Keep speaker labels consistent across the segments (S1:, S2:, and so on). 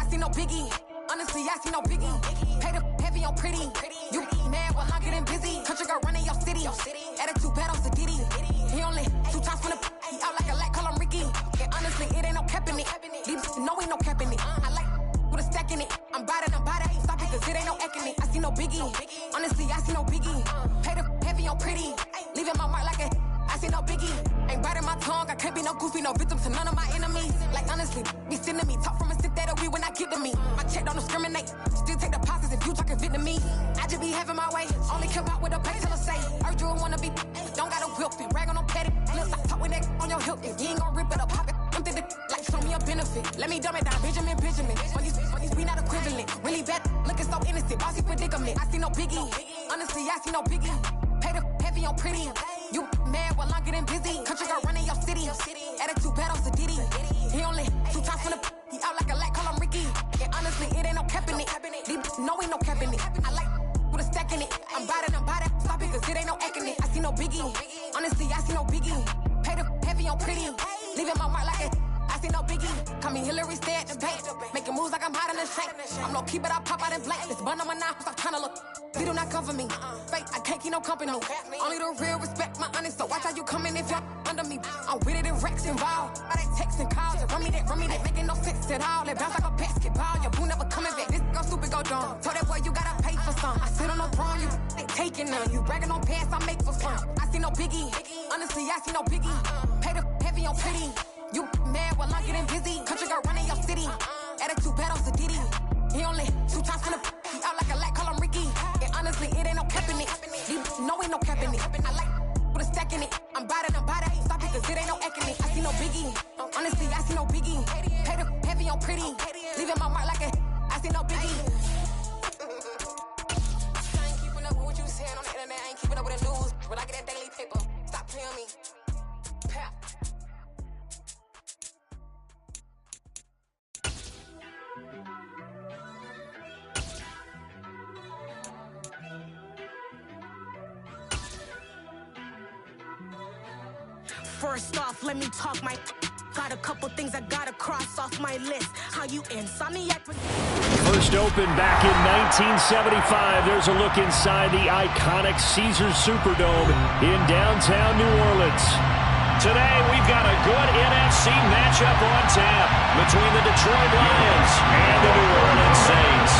S1: see no biggie. Honestly, I see no biggie. Pay the heavy on pretty. You mad while I'm getting busy. Country girl running your city. Attitude bad on Diddy. He only 2 times from the he out like a light, call him Ricky. And honestly, it ain't no cap in it. These no ain't no cap in it. I like with a stack in it. I'm by that. Stop it, cause it ain't no eck in it. I see no biggie. Honestly, I see no biggie. Pay the heavy on pretty. Leaving my mark like a I see no biggie. Ain't biting my tongue. I can't be no goofy, no victim to none of my enemies. Like honestly, be sending me talk from a stick that'll be when I get to me. My check don't discriminate. Still take deposits if you talking Vietnamese. I just be having my way. Only come out with a pay till I say. Urge you wanna be, don't gotta whip it. Rag on no petty. Look, I talk with that on your hip. If you ain't gon' rip it up, pop it. I'm thinking like show me a benefit. Let me dumb it down, Benjamin. All these be not equivalent. Really bad, looking so innocent. Bossy predicament. I see no biggie. Honestly, I see no biggie. Pay the heavy on pretty. You mad while I'm getting busy. Country girl running your city. Attitude bad on Diddy. He only 2 times from the he out like a light, call him Ricky. And honestly, it ain't no cap in it. These no ain't no cap in it. I like with a stack in it. I'm by that. Stop it, cause it ain't no eck in it. I see no biggie. Honestly, I see no biggie. Pay the heavy on pretty. Leaving my mark like a I see no biggie. Call me Hillary, stay at the bank. Making moves like I'm hot in the shank. I'm no keep it, I pop out in blank. This bun on my knife, stop trying to look. They do not come for me. Fake, I can't keep no company. Only the real respect my honest. So watch how you coming if y'all under me. I'm with it and Rex involved. All that text and calls. Run me that making no sense at all. They bounce like a basketball. Your boo never coming back. This go stupid, go dumb. Told that boy you gotta pay for some. I sit on the throne, you they taking none. You bragging on pants, I make for fun. I see no biggie. Honestly, I see no biggie. Pay the heavy on pretty. You mad while I'm getting busy. Country girl running your city. Attitude bad on Diddy. He only 2 times from the he out like a light, call him Ricky. And honestly, it ain't no cap in it. No ain't no cap in it. I like with a stack in it. I'm by that. Stop it, cause it ain't no eck in it. I see no biggie. Honestly, I see no biggie. Pay the heavy on pretty. Leaving my mark like a I see no biggie. I ain't keeping up with what you saying on the internet. I ain't keeping up with the news. But I get that daily paper. Stop playing on me. Pap.
S2: First off, let me talk my got a couple things I gotta cross off my list. How you insomniac?
S3: First opened back in 1975. There's a look inside the iconic Caesars Superdome in downtown New Orleans. Today, we've got a good NFC matchup on tap between the Detroit Lions and the New Orleans Saints.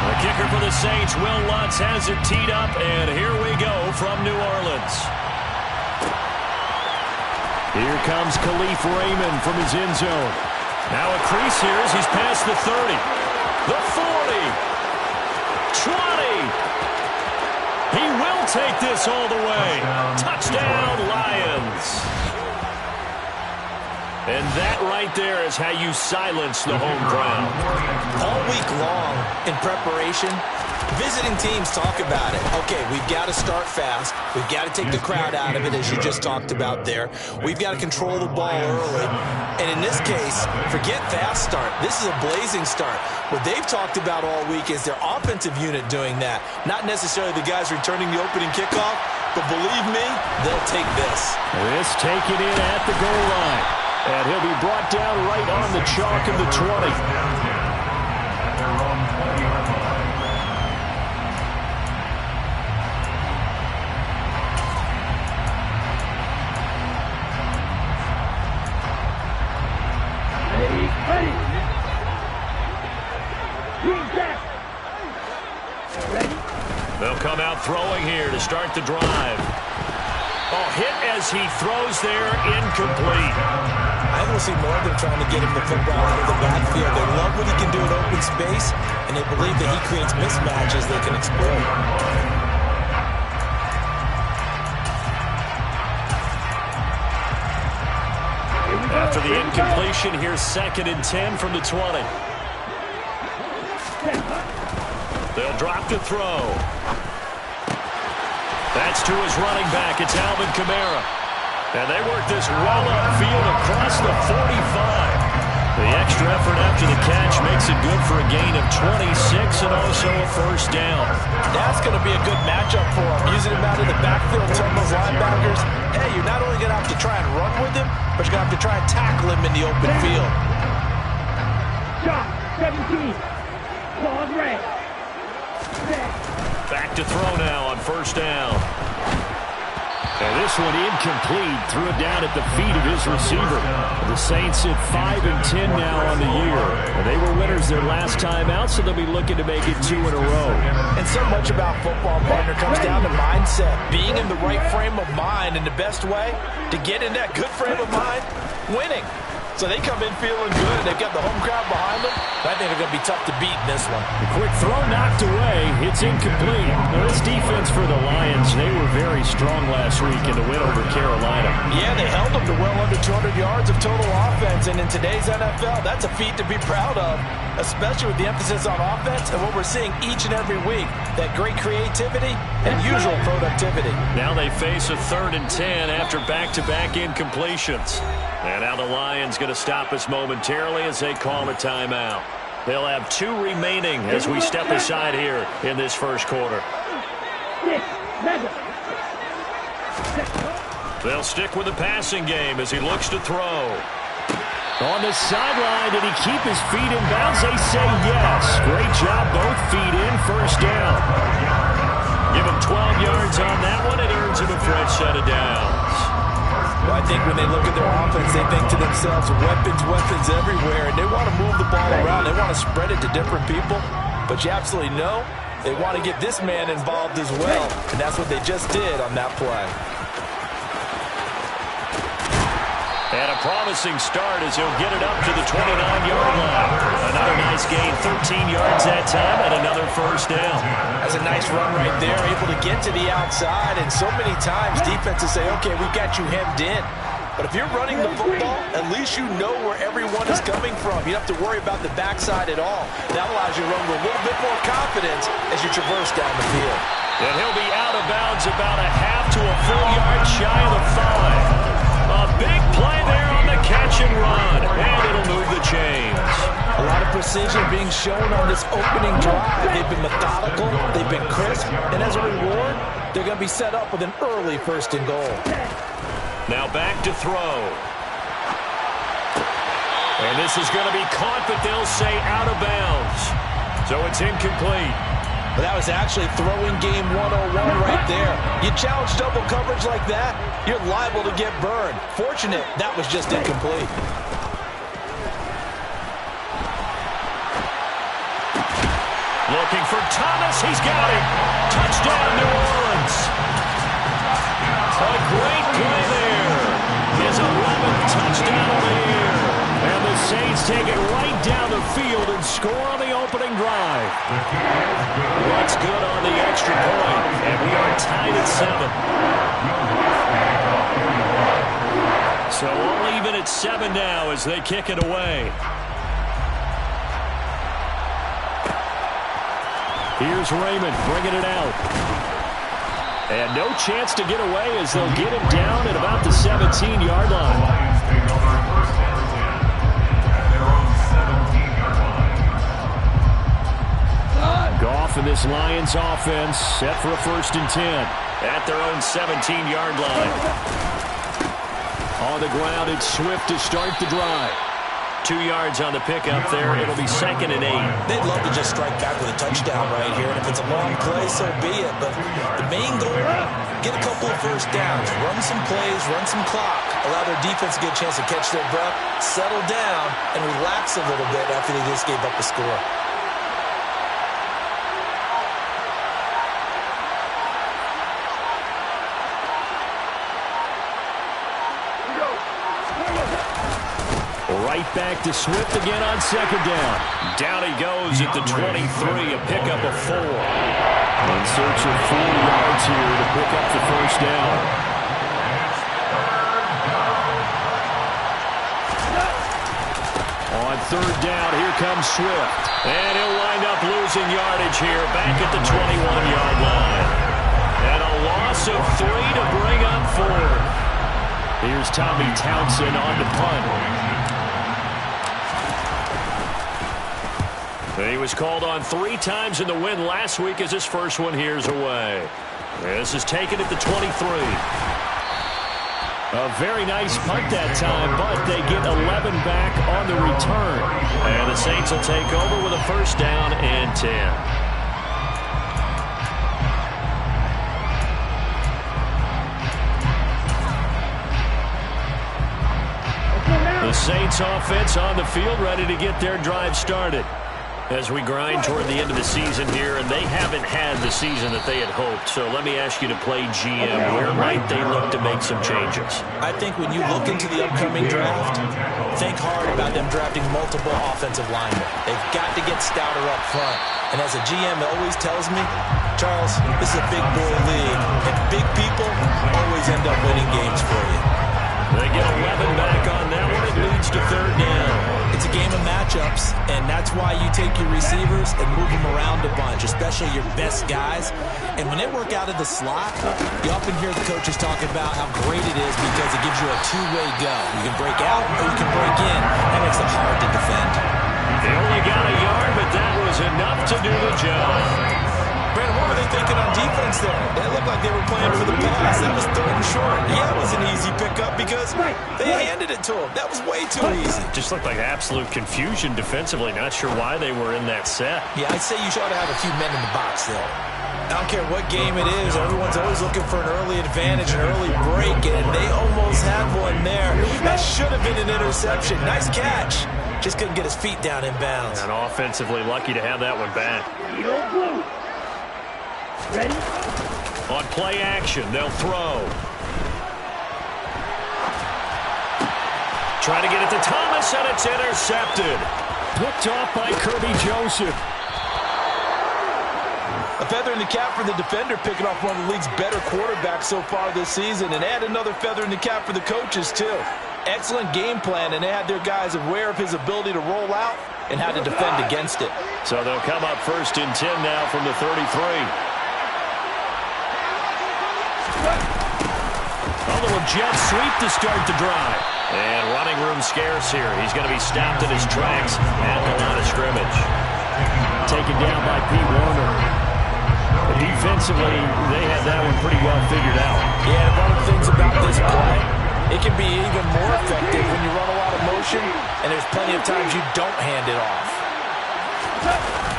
S3: The kicker for the Saints, Will Lutz, has it teed up, and here we go from New Orleans. Here comes Khalif Raymond from his end zone. Now a crease here as he's past the 30. The 40. 20. He will take this all the way. Touchdown, Lions. And that right there is how you silence the home crowd.
S4: All week long in preparation, visiting teams talk about it. Okay, we've got to start fast. We've got to take the crowd out of it, as you just talked about there. We've got to control the ball early. And in this case, forget fast start. This is a blazing start. What they've talked about all week is their offensive unit doing that. Not necessarily the guys returning the opening kickoff, but believe me, they'll take this.
S3: This taken in at the goal line. And he'll be brought down right on the chalk of the 20. They'll come out throwing here to start the drive. Oh, hit as he throws there, incomplete.
S4: I don't see more than trying to get him the football out of the backfield. They love what he can do in open space, and they believe that he creates mismatches they can exploit.
S3: After the incompletion, here's 2nd and 10 from the 20. They'll drop to throw. That's to his running back. It's Alvin Kamara. And they work this well upfield across the 45. The extra effort after the catch makes it good for a gain of 26 and also a first down.
S4: That's going to be a good matchup for him. Using him out of the backfield, telling those linebackers, hey, you're not only going to have to try and run with him, but you're going to have to try and tackle him in the open field.
S5: Shot, 17. Ball red.
S3: Back to throw now on first down. And this one incomplete. Threw it down at the feet of his receiver. The Saints at 5-10 now on the year. And they were winners their last time out, so they'll be looking to make it 2 in a row.
S4: And so much about football, partner, comes down to mindset. Being in the right frame of mind, and the best way to get in that good frame of mind, winning. So they come in feeling good. They've got the home crowd behind them. I think they're going to be tough to beat in this one.
S3: The quick throw knocked away. It's incomplete. Now, this defense for the Lions, they were very strong last week in the win over Carolina.
S4: Yeah, they held them to well under 200 yards of total offense. And in today's NFL, that's a feat to be proud of, especially with the emphasis on offense and what we're seeing each and every week, that great creativity and usual productivity.
S3: Now they face a 3rd and 10 after back-to-back incompletions. And now the Lions going to stop us momentarily as they call a timeout. They'll have 2 remaining as we step aside here in this first quarter. They'll stick with the passing game as he looks to throw. On the sideline, did he keep his feet in bounds? They say yes. Great job, both feet in, first down. Give him 12 yards on that one. It earns him a fresh set of downs.
S4: Well, I think when they look at their offense, they think to themselves, weapons everywhere, and they want to move the ball around. They want to spread it to different people, but you absolutely know they want to get this man involved as well, and that's what they just did on that play.
S3: And a promising start as he'll get it up to the 29-yard line. Another nice gain, 13 yards that time, and another first down.
S4: That's a nice run right there, able to get to the outside, and so many times defenses say, okay, we've got you hemmed in. But if you're running the football, at least you know where everyone is coming from. You don't have to worry about the backside at all. That allows you to run with a little bit more confidence as you traverse down the field.
S3: And he'll be out of bounds about a half to a full yard shy of the 5. A big play there on the catch and run, and it'll move the chains.
S4: A lot of precision being shown on this opening drive. They've been methodical, they've been crisp, and as a reward, they're going to be set up with an early 1st and goal.
S3: Now back to throw. And this is going to be caught, but they'll say out of bounds. So it's incomplete.
S4: But that was actually throwing game 101 right there. You challenge double coverage like that, you're liable to get burned. Fortunate, that was just incomplete.
S3: Looking for Thomas. He's got it. Touchdown, New Orleans. A great play there. His 11th touchdown of the year. And the Saints take it right down the field and score on the opening drive. What's good on the extra point? And we are tied at 7. So all even at 7 now as they kick it away. Here's Raymond bringing it out. And no chance to get away as they'll get him down at about the 17-yard line. Goff and this Lions offense set for a 1st and 10 at their own 17-yard line. On the ground, it's Swift to start the drive. 2 yards on the pickup there. It'll be 2nd and 8.
S4: They'd love to just strike back with a touchdown right here, and if it's a long play, so be it. But the main goal, get a couple of first downs, run some plays, run some clock, allow their defense to get a chance to catch their breath, settle down, and relax a little bit after they just gave up the score.
S3: Right back to Swift again on 2nd down. Down he goes at the 23, a pickup of 4. In search of 4 yards here to pick up the first down. On 3rd down, here comes Swift. And he'll wind up losing yardage here back at the 21-yard line. And a loss of 3 to bring up 4. Here's Tommy Townsend on the punt. He was called on 3 times in the win last week as his first one here's away. This is taken at the 23. A very nice punt that time, but they get 11 back on the return. And the Saints will take over with a first down and 10. The Saints offense on the field, ready to get their drive started. As we grind toward the end of the season here, and they haven't had the season that they had hoped. So let me ask you to play GM. Where might they look to make some changes?
S4: I think when you look into the upcoming draft, think hard about them drafting multiple offensive linemen. They've got to get stouter up front. And as a GM always tells me, Charles, this is a big boy league, and big people always end up winning games for you.
S3: They get 11 back on that one. It leads to third down.
S4: It's a game of matchups, and that's why you take your receivers and move them around a bunch, especially your best guys. And when they work out of the slot, you often hear the coaches talking about how great it is because it gives you a two-way go. You can break out or you can break in. That makes it hard to defend.
S3: They only got a yard, but that was enough to do the job.
S4: Brandon, what were they thinking on defense there? They looked like they were playing for the pass. That was 3rd and short. Yeah, it was an easy pickup because they handed it to them. That was way too easy.
S3: Just looked like absolute confusion defensively. Not sure why they were in that set.
S4: Yeah, I'd say you should have a few men in the box there. I don't care what game it is. Everyone's always looking for an early advantage, an early break, and they almost had one there. That should have been an interception. Nice catch. Just couldn't get his feet down in bounds.
S3: And offensively lucky to have that one back.
S5: Ready?
S3: On play action, they'll throw. Trying to get it to Thomas, and it's intercepted. Picked off by Kirby Joseph.
S6: A feather in the cap for the defender, picking off one of the league's better quarterbacks so far this season, and add another feather in the cap for the coaches, too. Excellent game plan, and they had their guys aware of his ability to roll out and how to defend against it.
S3: So they'll come up 1st and 10 now from the 33. A little jet sweep to start the drive. And running room scarce here. He's going to be stopped in his tracks at the line of scrimmage. Taken down by Pete Werner. Defensively, they had that one pretty well figured out.
S6: Yeah, and one of the things about this play, it can be even more effective when you run a lot of motion, and there's plenty of times you don't hand it off.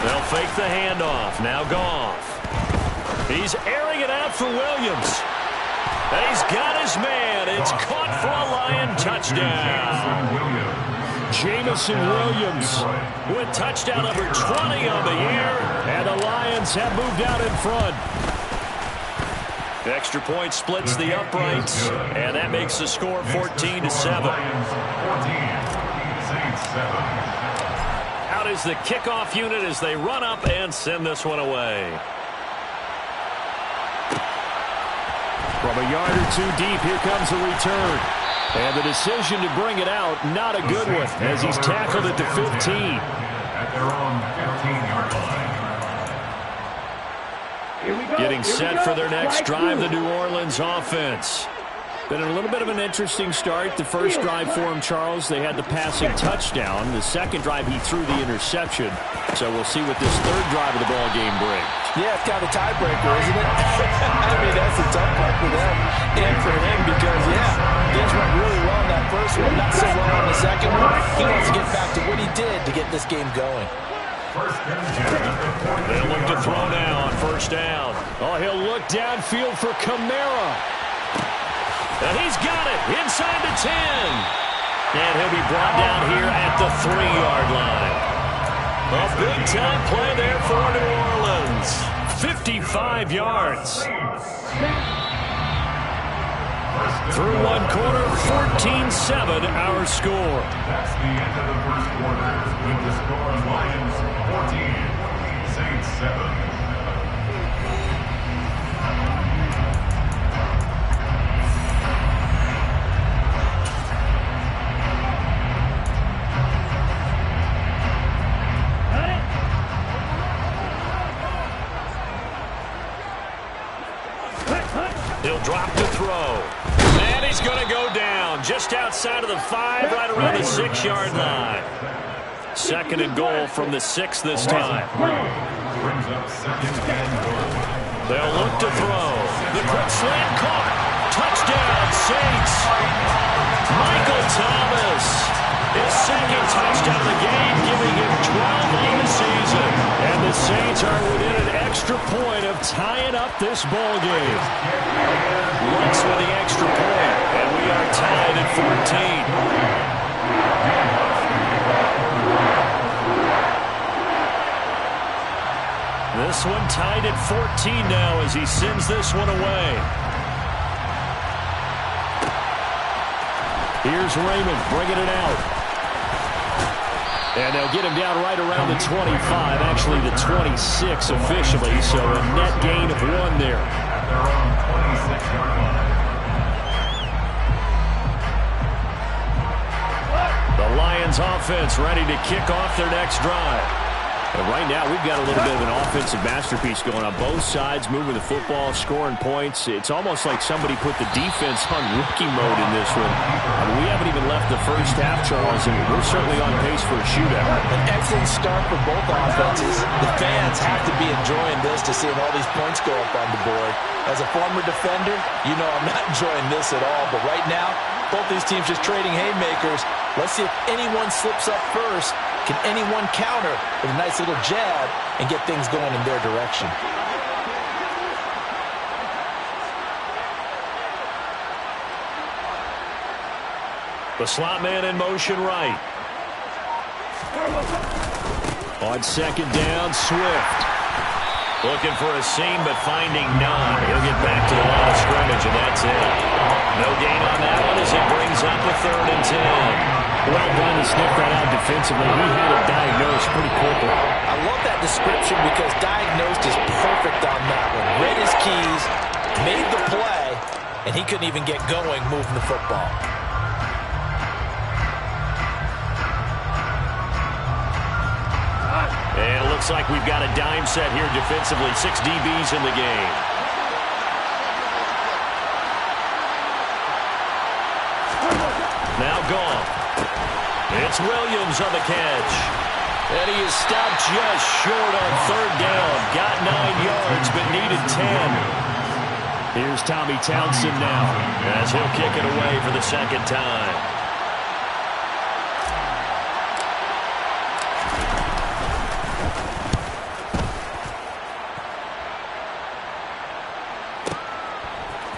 S3: They'll fake the handoff. Now Goff. He's airing it out for Williams. And he's got his man. It's caught for a Lion touchdown. Jameson Williams with touchdown number 20 on the year. And the Lions have moved out in front. The extra point splits the uprights. And that makes the score 14-7. Out is the kickoff unit as they run up and send this one away. From a yard or two deep, here comes the return. And the decision to bring it out, not a good one, as he's tackled at the 15.
S7: At their own 15-yard line.
S3: Getting set for their next drive, the New Orleans offense. Been a little bit of an interesting start. The first drive for him, Charles, they had the passing touchdown. The second drive, he threw the interception. So we'll see what this third drive of the ball game brings.
S6: Yeah, it's kind of a tiebreaker, isn't it? I mean, that's the tough part for them and for him because, things went really well in that first one, not so well on the second one. He wants to get back to what he did to get this game going.
S3: They'll look to throw now on first down. Oh, he'll look downfield for Kamara. And he's got it inside the 10. And he'll be brought down here at the 3-yard line. A big-time play there for New Orleans. 55 yards. Through one quarter, 14-7 our score.
S7: That's the end of the first quarter. With the score, Lions 14, Saints 7.
S3: He'll drop to throw. And he's going to go down just outside of the 5, right around the 6-yard line. 2nd and goal from the 6 this time.
S7: Brings up 2nd and goal.
S3: They'll look to throw. The quick slant caught. Touchdown, Saints. Michael Thomas. His 2nd touchdown of the game, giving him 12 on the season. And the Saints are within an extra point of tying up this ball game. Looks for the extra point, and we are tied at 14. This one tied at 14 now as he sends this one away. Here's Raymond bringing it out. And they'll get him down right around the 25, actually the 26 officially, so a net gain of 1 there.
S7: At their own 26-yard line.
S3: The Lions offense ready to kick off their next drive. And right now, we've got a little bit of an offensive masterpiece going on both sides, moving the football, scoring points. It's almost like somebody put the defense on rookie mode in this one. I mean, we haven't even left the first half, Charles, and we're certainly on pace for a shootout.
S4: An excellent start for both offenses. The fans have to be enjoying this to seeing all these points go up on the board. As a former defender, you know I'm not enjoying this at all. But right now, both these teams just trading haymakers. Let's see if anyone slips up first. Can anyone counter with a nice little jab and get things going in their direction?
S3: The slot man in motion right. On 2nd down, Swift. Looking for a seam, but finding none. He'll get back to the line of scrimmage, and that's it. No gain on that one as it brings up a 3rd and 10. Well done to sniff that out defensively. He had it diagnosed pretty quickly.
S4: I love that description because diagnosed is perfect on that one. Read his keys, made the play, and he couldn't even get going moving the football.
S3: And it looks like we've got a dime set here defensively. 6 DBs in the game. Now gone. It's Williams on the catch. And he is stopped just short on 3rd down. Got 9 yards, but needed 10. Here's Tommy Townsend now as he'll kick it away for the 2nd time.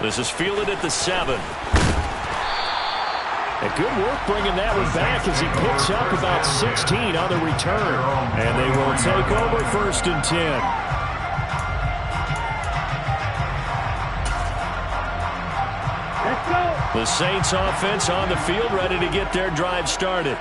S3: This is fielded at the 7. And good work bringing that one back as he picks up about 16 on the return. And they will take over 1st and 10.
S5: Let's go.
S3: The Saints offense on the field ready to get their drive started.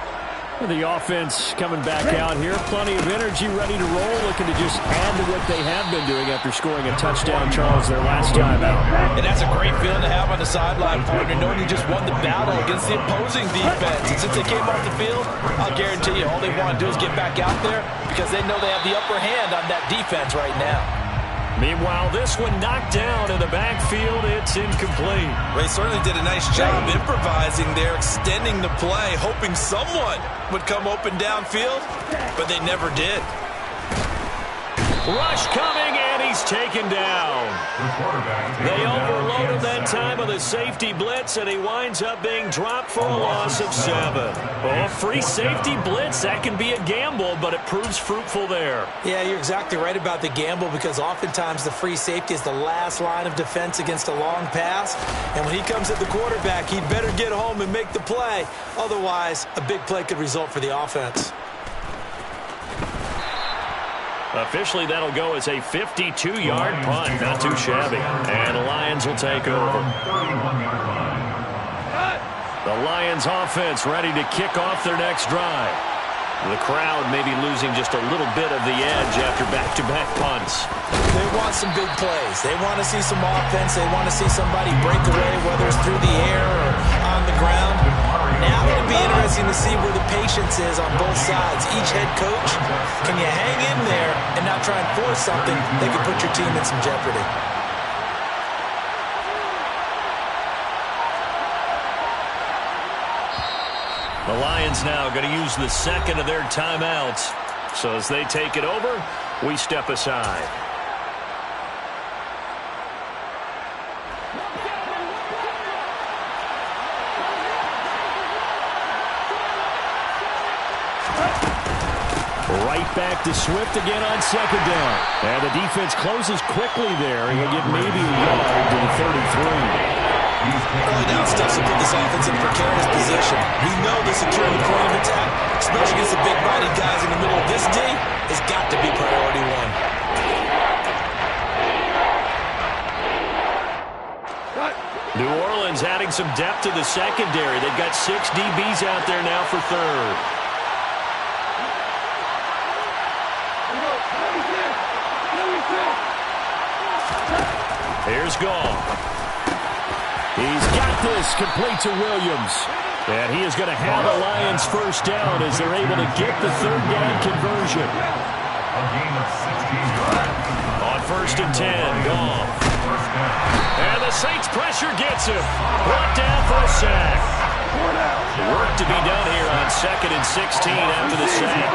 S3: The offense coming back out here. Plenty of energy, ready to roll, looking to just add to what they have been doing after scoring a touchdown, Charles, their last time out.
S4: And that's a great feeling to have on the sideline, partner, knowing you just won the battle against the opposing defense. And since they came off the field, I'll guarantee you all they want to do is get back out there because they know they have the upper hand on that defense right now.
S3: Meanwhile, this one knocked down in the backfield. It's incomplete.
S6: Ray certainly did a nice job improvising there, extending the play, hoping someone would come open downfield, but they never did.
S3: Rush coming, and he's taken down. They overloaded that time of the safety blitz, and he winds up being dropped for a loss of 7. Well, free safety blitz, that can be a gamble, but it proves fruitful there.
S4: Yeah, you're exactly right about the gamble because oftentimes the free safety is the last line of defense against a long pass. And when he comes at the quarterback, he'd better get home and make the play. Otherwise, a big play could result for the offense.
S3: Officially, that'll go as a 52-yard punt. Not too shabby. And the Lions will take over. The Lions offense ready to kick off their next drive. The crowd maybe losing just a little bit of the edge after back-to-back punts.
S4: They want some big plays. They want to see some offense. They want to see somebody break away, whether it's through the air or on the ground. Now it'll be interesting to see where the patience is on both sides. Each head coach, can you hang in there and not try and force something that could put your team in some jeopardy?
S3: The Lions now going to use the second of their timeouts. So as they take it over, we step aside. Right back to Swift again on second down. And the defense closes quickly there. He'll get maybe a yard to the 33.
S4: Early down steps will put this offense in a precarious position. We know the securing the point of attack, especially against the big body guys in the middle of this D, has got to be priority one.
S3: New Orleans adding some depth to the secondary. They've got 6 DBs out there now for third. Here's Goff. He's got this complete to Williams. And he is going to have a Lions first down as they're able to get the third down conversion. On 1st and 10, Goff. And the Saints pressure gets him. Brought down for a sack. Work to be done here on 2nd and 16 after the sack.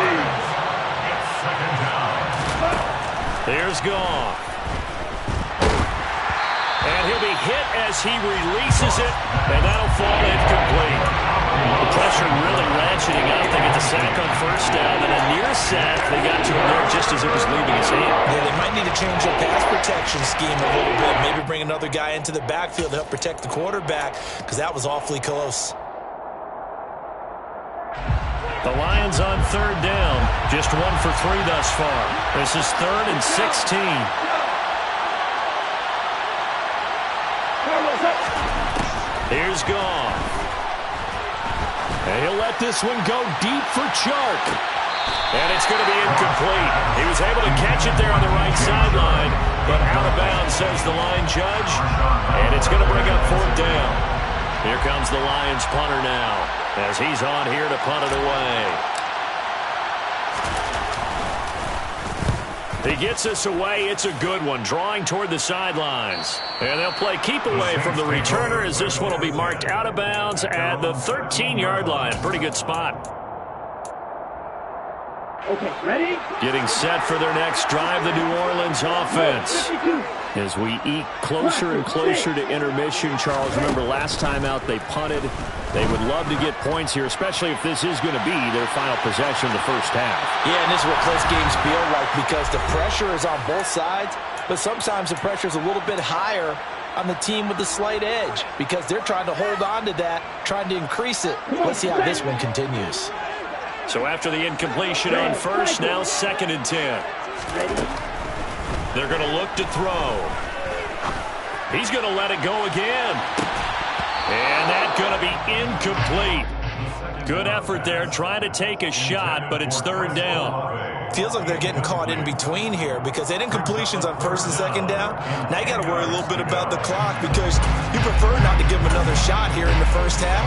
S3: There's Goff. And he'll be hit as he releases it, and that'll fall incomplete. The pressure really ratcheting up. They get the sack on 1st down, and a near sack. They got to him there just as it was leaving his hand.
S4: Yeah, they might need to change their pass protection scheme a little bit. Maybe bring another guy into the backfield to help protect the quarterback, because that was awfully close.
S3: The Lions on 3rd down. Just 1 for 3 thus far. This is 3rd and 16. Here's Goff. And he'll let this one go deep for Chark. And it's going to be incomplete. He was able to catch it there on the right sideline, but out of bounds, says the line judge. And it's going to bring up 4th down. Here comes the Lions punter now, as he's on here to punt it away. He gets us away. It's a good one, drawing toward the sidelines. And they'll play keep away from the returner as this one will be marked out of bounds at the 13-yard line. Pretty good spot.
S5: Okay, ready?
S3: Getting set for their next drive, the New Orleans offense. As we eke closer and closer to intermission, Charles, remember last time out they punted. They would love to get points here, especially if this is going to be their final possession of the first half.
S6: Yeah, and this is what close games feel like because the pressure is on both sides, but sometimes the pressure is a little bit higher on the team with the slight edge because they're trying to hold on to that, trying to increase it. Let's see how this one continues.
S3: So after the incompletion on 1st, now 2nd and 10. They're going to look to throw. He's going to let it go again. And that's going to be incomplete. Good effort there, trying to take a shot, but it's 3rd down.
S4: Feels like they're getting caught in between here because they had incompletions on 1st and 2nd down. Now you got to worry a little bit about the clock because you prefer not to give them another shot here in the first half.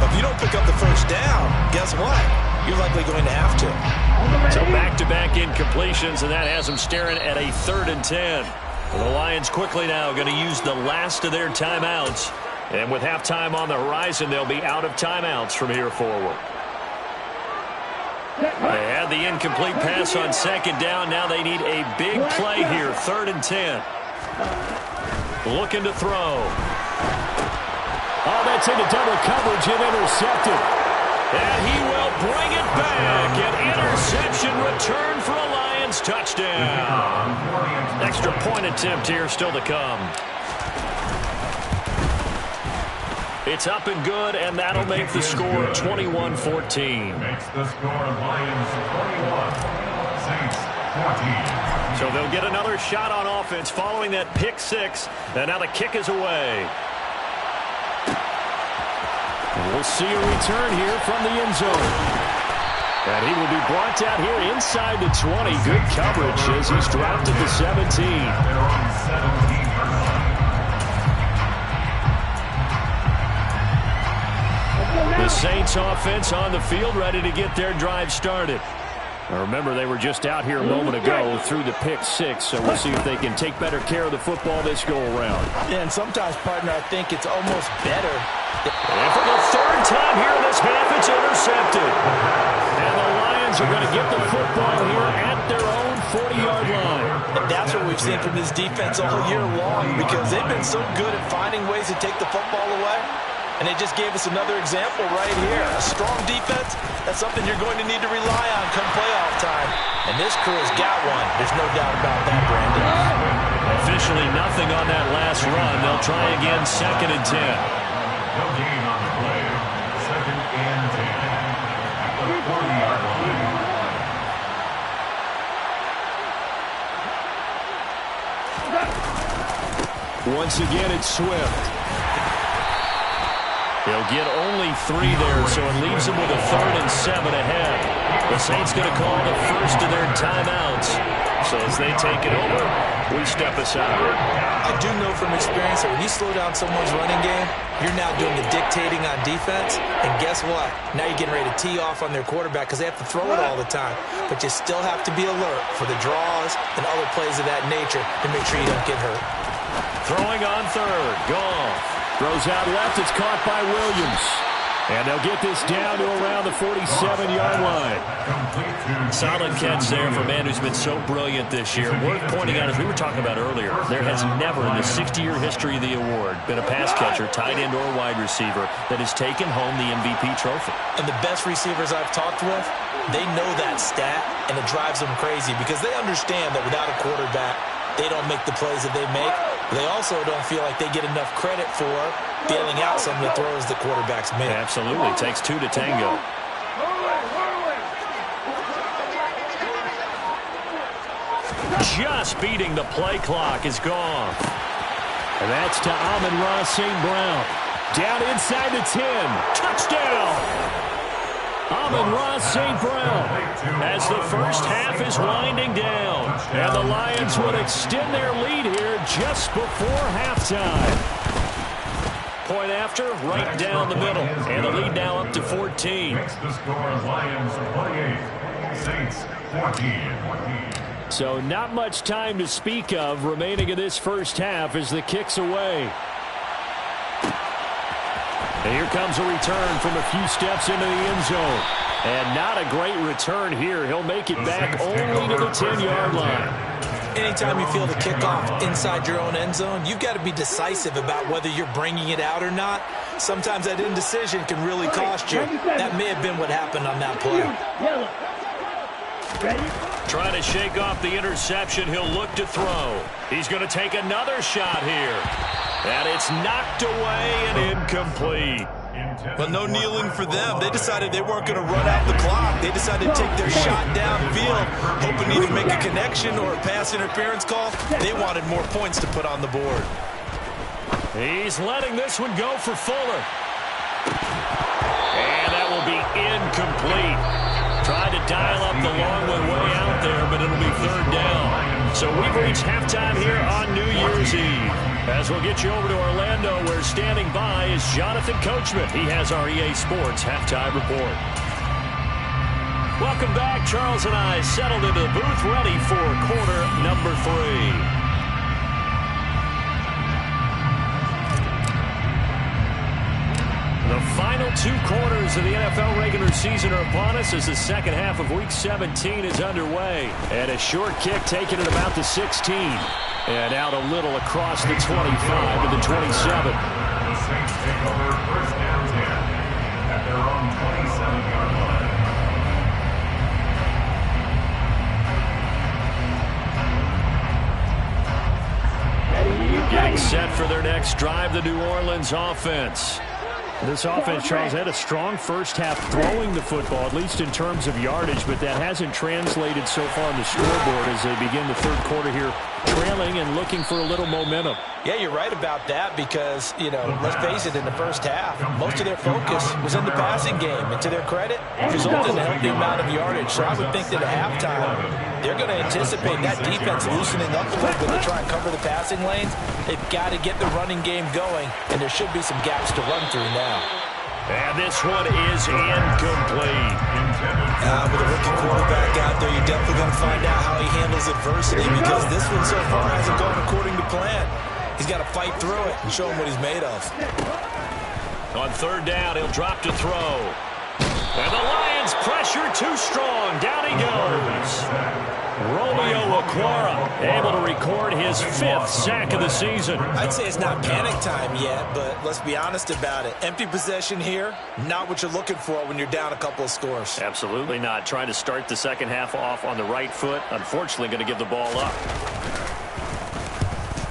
S4: But if you don't pick up the first down, guess what? You're likely going to have to.
S3: So back-to-back incompletions, and that has them staring at a 3rd and 10. The Lions quickly now going to use the last of their timeouts. And with halftime on the horizon, they'll be out of timeouts from here forward. They had the incomplete pass on 2nd down. Now they need a big play here, 3rd and 10. Looking to throw. Oh, that's into double coverage and intercepted. And he will bring it back. An interception return for a Lions touchdown. Extra point attempt here still to come. It's up and good, and that'll make the score 21-14.
S7: Makes the score Lions 21, Saints 14.
S3: So they'll get another shot on offense following that pick 6, and now the kick is away. We'll see a return here from the end zone. And he will be brought down here inside the 20. Good coverage as he's dropped at the 17. The Saints offense on the field ready to get their drive started. Now remember, they were just out here a moment ago through the pick 6, so we'll see if they can take better care of the football this go around.
S6: And sometimes, partner, I think it's almost better
S3: And for the third time here in this half, it's intercepted. And the Lions are going to get the football here at their own 40-yard line.
S6: And that's what we've seen from this defense all year long, because they've been so good at finding ways to take the football away. And they just gave us another example right here. A strong defense, that's something you're going to need to rely on come playoff time. And this crew has got one. There's no doubt about that, Brandon.
S3: Officially nothing on that last run. They'll try again, 2nd and 10.
S7: No gain on the play. 2nd and 10. At the 40-yard line.
S3: Once again, it's Swift. They'll get only 3 there, so it leaves them with a 3rd and 7 ahead. The Saints going to call the first of their timeouts. So as they take it over, we step aside.
S4: I do know from experience that when you slow down someone's running game, you're now doing the dictating on defense. And guess what? Now you're getting ready to tee off on their quarterback because they have to throw it all the time. But you still have to be alert for the draws and other plays of that nature to make sure you don't get hurt.
S3: Throwing on 3rd. Goff throws out left. It's caught by Williams. And they'll get this down to around the 47-yard line.
S8: Solid catch there for a man who's been so brilliant this year. Worth pointing out, as we were talking about earlier, there has never in the 60-year history of the award been a pass catcher, tight end, or wide receiver that has taken home the MVP trophy.
S4: And the best receivers I've talked with, they know that stat, and it drives them crazy because they understand that without a quarterback, they don't make the plays that they make. They also don't feel like they get enough credit for bailing out some of the throws the quarterbacks make.
S3: Absolutely. It takes 2 to tango. Just beating the play clock is gone. And that's to Amon-Ra St. Brown. Down inside the 10. Touchdown! Amon-Ra St. Brown as the first half is winding down. And the Lions would extend their lead here just before halftime. Point after, right down the middle. And the lead now up to 14.
S7: Next to score, Lions 28, Saints 14.
S3: So not much time to speak of remaining in this first half as the kick's away. And here comes a return from a few steps into the end zone. And not a great return here. He'll make it back only to the 10-yard line.
S4: Anytime you feel the kickoff inside your own end zone, you've got to be decisive about whether you're bringing it out or not. Sometimes that indecision can really cost you. That may have been what happened on that play.
S3: Trying to shake off the interception. He'll look to throw. He's going to take another shot here. And it's knocked away and incomplete.
S6: Well, no kneeling for them. They decided they weren't going to run out the clock. They decided to take their shot downfield, hoping to either make a connection or a pass interference call. They wanted more points to put on the board.
S3: He's letting this one go for Fuller. And that will be incomplete. Tried to dial up the long one way out there, but it'll be 3rd down. So we've reached halftime here on New Year's Eve. As we'll get you over to Orlando, where standing by is Jonathan Coachman. He has our EA Sports Halftime Report. Welcome back. Charles and I settled into the booth, ready for quarter number 3. The final 2 quarters of the NFL regular season are upon us as the second half of Week 17 is underway. And a short kick taken at about the 16. And out a little across the 25 to the 27.
S7: The Saints take over 1st down 10 at their own 27-yard line.
S3: Getting set for their next drive, the New Orleans offense. This offense, Charles, had a strong first half throwing the football, at least in terms of yardage, but that hasn't translated so far on the scoreboard as they begin the 3rd quarter here, trailing and looking for a little momentum.
S4: Yeah, you're right about that because, let's face it, in the first half, most of their focus was in the passing game. And to their credit, it resulted in a healthy amount of yardage. So I would think that at halftime, they're going to anticipate that defense loosening up a little bit to try and cover the passing lanes. They've got to get the running game going, and there should be some gaps to run through now.
S3: And this one is incomplete.
S4: With a rookie quarterback out there, you're definitely going to find out how he handles adversity because this one so far hasn't gone according to plan. He's got to fight through it and show him what he's made of.
S8: On third down, he'll drop to throw. And the Lions pressure too strong. Down he goes. Romeo Okwara able to record his 5th sack of the season.
S4: I'd say it's not panic time yet, but let's be honest about it. Empty possession here, not what you're looking for when you're down a couple of scores.
S8: Absolutely not. Trying to start the second half off on the right foot. Unfortunately, going to give the ball up.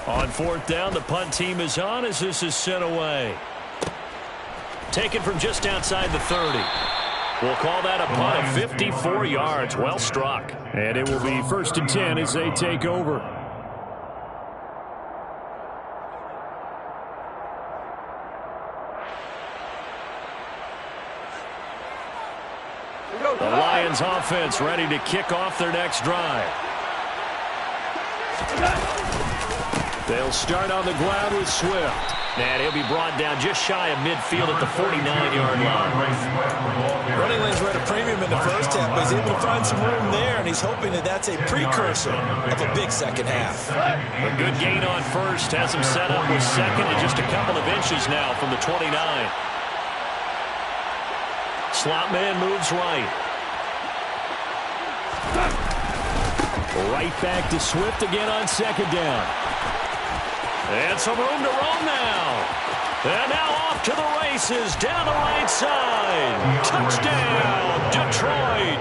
S8: On fourth down, the punt team is on as this is sent away. Taken from just outside the 30. We'll call that a punt of 54 yards. Well struck.
S3: And it will be 1st and 10 as they take over.
S8: The Lions offense ready to kick off their next drive.
S3: They'll start on the ground with Swift.
S8: And he'll be brought down just shy of midfield at the 49-yard line.
S4: Running lanes were at a premium in the first half, but he's able to find some room there, and he's hoping that that's a precursor of a big second half.
S8: A good gain on first. Has him set up with second and just a couple of inches now from the 29. Slot man moves right.
S3: Right back to Swift again on second down.
S8: And some room to roam now. And now off to the races down the right side. Touchdown, Detroit.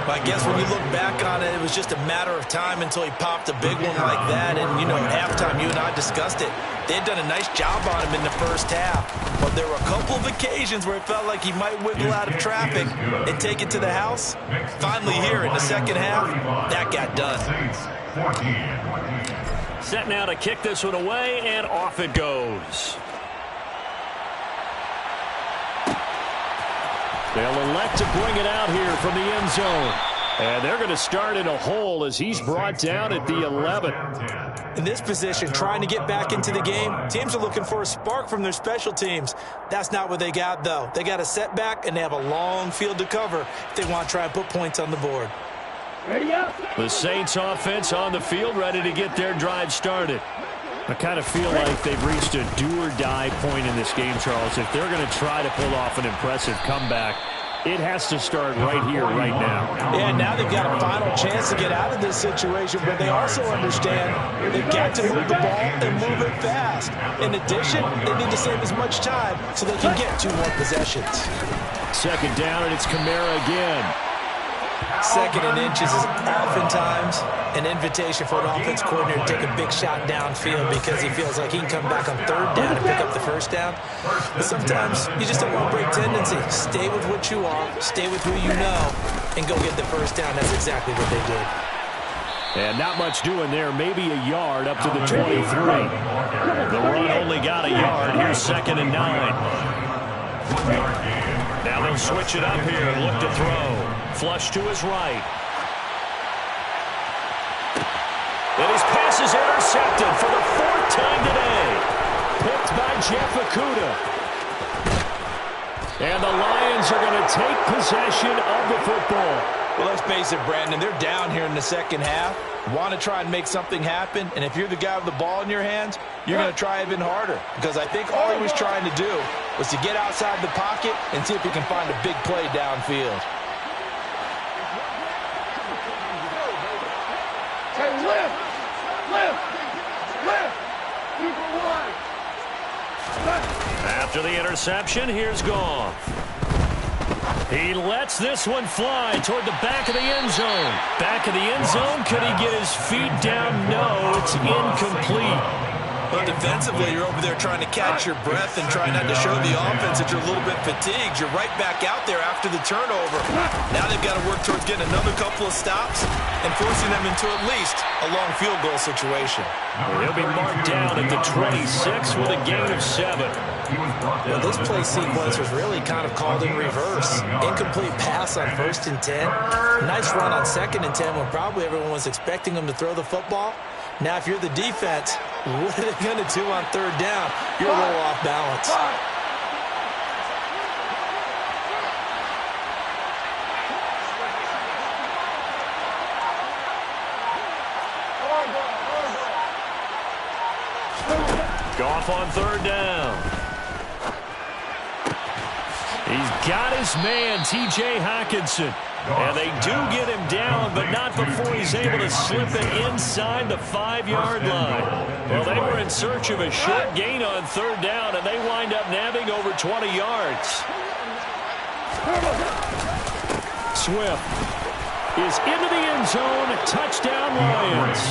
S4: I guess when you look back on it, it was just a matter of time until he popped a big one like that. And, you know, at halftime, you and I discussed it. They had done a nice job on him in the first half. But there were a couple of occasions where it felt like he might wiggle out of traffic and take it to the house. Finally here in the second half, that got done.
S8: Set now to kick this one away, and off it goes.
S3: They'll elect to bring it out here from the end zone. And they're going to start in a hole as he's brought down at the 11.
S4: In this position, trying to get back into the game, teams are looking for a spark from their special teams. That's not what they got, though. They got a setback, and they have a long field to cover if they want to try and put points on the board.
S3: The Saints offense on the field ready to get their drive started. I kind of feel like they've reached a do-or-die point in this game, Charles. If they're going to try to pull off an impressive comeback, it has to start right here, right now.
S4: Yeah, now they've got a final chance to get out of this situation, but they also understand they've got to move the ball and move it fast. In addition, they need to save as much time so they can get 2 more possessions.
S3: Second down, and it's Kamara again.
S4: Second and inches is oftentimes an invitation for an offense coordinator to take a big shot downfield because he feels like he can come back on third down and pick up the first down. But sometimes you just don't want to break tendency. Stay with what you are, stay with who you know, and go get the first down. That's exactly what they did.
S3: And not much doing there. Maybe a yard up to the 23.
S8: The run only got a yard. Here's 2nd and 9. Now they'll switch it up here and look to throw. Flush to his right. And his pass is intercepted for the 4th time today.
S3: Picked by Jeff Okudah. And the Lions are going to take possession of the football.
S4: Well, let's face it, Brandon, they're down here in the second half. Want to try and make something happen, and if you're the guy with the ball in your hands, you're going to try even harder. Because I think all he was trying to do was to get outside the pocket and see if he can find a big play downfield.
S8: After the interception, here's Goff. He lets this one fly toward the back of the end zone. Back of the end zone, could he get his feet down? No, it's incomplete.
S4: But defensively, you're over there trying to catch your breath and try not to show the offense that you're a little bit fatigued. You're right back out there after the turnover. Now they've got to work towards getting another couple of stops and forcing them into at least a long field goal situation.
S8: He'll be marked down at the 26 with a gain of 7.
S4: Well, this play sequence was really kind of called in reverse. Incomplete pass on 1st and 10. Nice run on 2nd and 10 when probably everyone was expecting him to throw the football. Now, if you're the defense, what are they going to do on 3rd down? You're a little off balance.
S8: Goff on 3rd down.
S3: He's got his man, T.J. Hockenson. And they do get him down, but not before he's able to slip it inside the 5-yard line. Well, they were in search of a short gain on third down, and they wind up nabbing over 20 yards. Swift is into the end zone. Touchdown, Lions.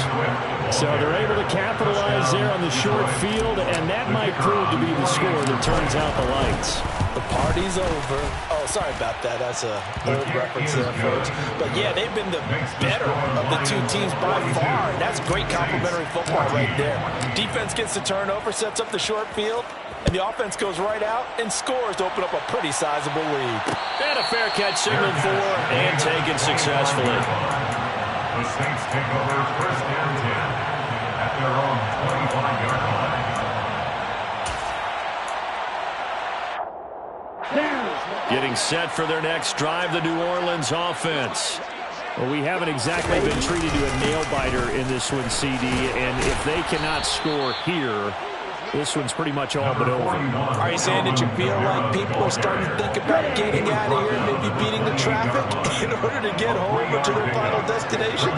S3: So they're able to capitalize there on the short field, and that might prove to be the score that turns out the lights.
S4: The party's over. Oh, sorry about that. That's a old reference there, folks. But, yeah, they've been the better of the two teams by far. That's great complimentary football right there. Defense gets the turnover, sets up the short field, and the offense goes right out and scores to open up a pretty sizable lead.
S8: And a fair catch signaled for and taken successfully.
S7: The Saints take over first and 10 at their own 25-yard line.
S3: Getting set for their next drive, the New Orleans offense. Well, we haven't exactly been treated to a nail-biter in this one, CD, and if they cannot score here, this one's pretty much all but over.
S4: Are you saying that you feel like people are starting to think about getting out of here and maybe beating the traffic in order to get home to their final destination?